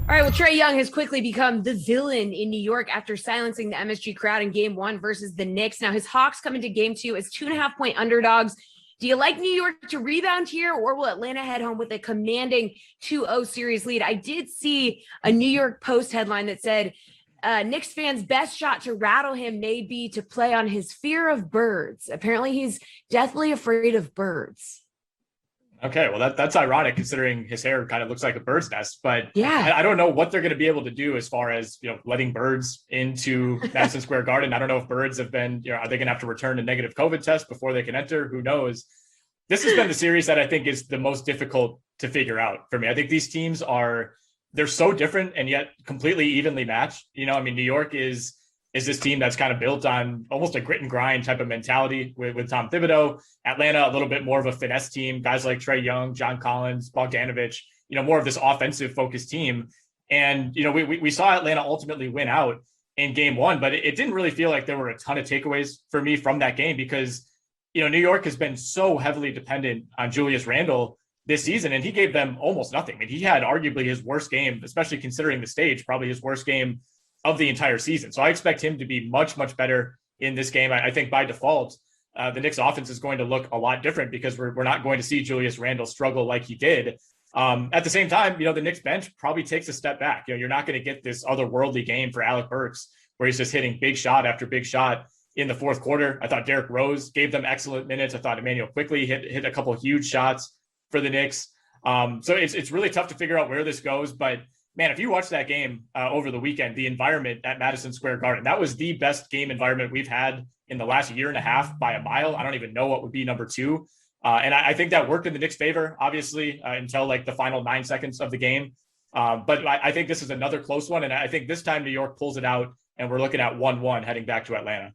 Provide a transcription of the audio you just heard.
All right, well, Trae Young has quickly become the villain in New York after silencing the MSG crowd in game one versus the Knicks. Now his Hawks come into game two as 2.5-point underdogs. Do you like New York to rebound here, or will Atlanta head home with a commanding 2-0 series lead? I did see a New York Post headline that said, Knicks fans' best shot to rattle him may be to play on his fear of birds. Apparently he's deathly afraid of birds. Okay, well, that's ironic considering his hair kind of looks like a bird's nest. But yeah, I don't know what they're going to be able to do as far as, letting birds into Madison Square Garden. I don't know if birds have been, are they going to have to return a negative COVID test before they can enter? Who knows? This has been the series that I think is the most difficult to figure out for me. I think these teams they're so different and yet completely evenly matched. New York is this team that's kind of built on almost a grit and grind type of mentality with Tom Thibodeau. Atlanta, a little bit more of a finesse team, guys like Trae Young, John Collins, Bogdanovich, more of this offensive focused team. And, we saw Atlanta ultimately win out in game one, but it didn't really feel like there were a ton of takeaways for me from that game because, New York has been so heavily dependent on Julius Randle this season, and he gave them almost nothing. I mean, he had arguably his worst game, especially considering the stage, probably his worst game of the entire season. So I expect him to be much, much better in this game. I think by default, the Knicks offense is going to look a lot different because we're not going to see Julius Randle struggle like he did. At the same time, the Knicks bench probably takes a step back. You're not going to get this otherworldly game for Alec Burks where he's just hitting big shot after big shot in the fourth quarter. I thought Derrick Rose gave them excellent minutes. I thought Emmanuel quickly hit a couple of huge shots for the Knicks. So it's really tough to figure out where this goes, but man, if you watch that game over the weekend, the environment at Madison Square Garden, that was the best game environment we've had in the last year and a half by a mile. I don't even know what would be number two. And I think that worked in the Knicks' favor, obviously, until like the final 9 seconds of the game. But I think this is another close one. And I think this time New York pulls it out and we're looking at 1-1 heading back to Atlanta.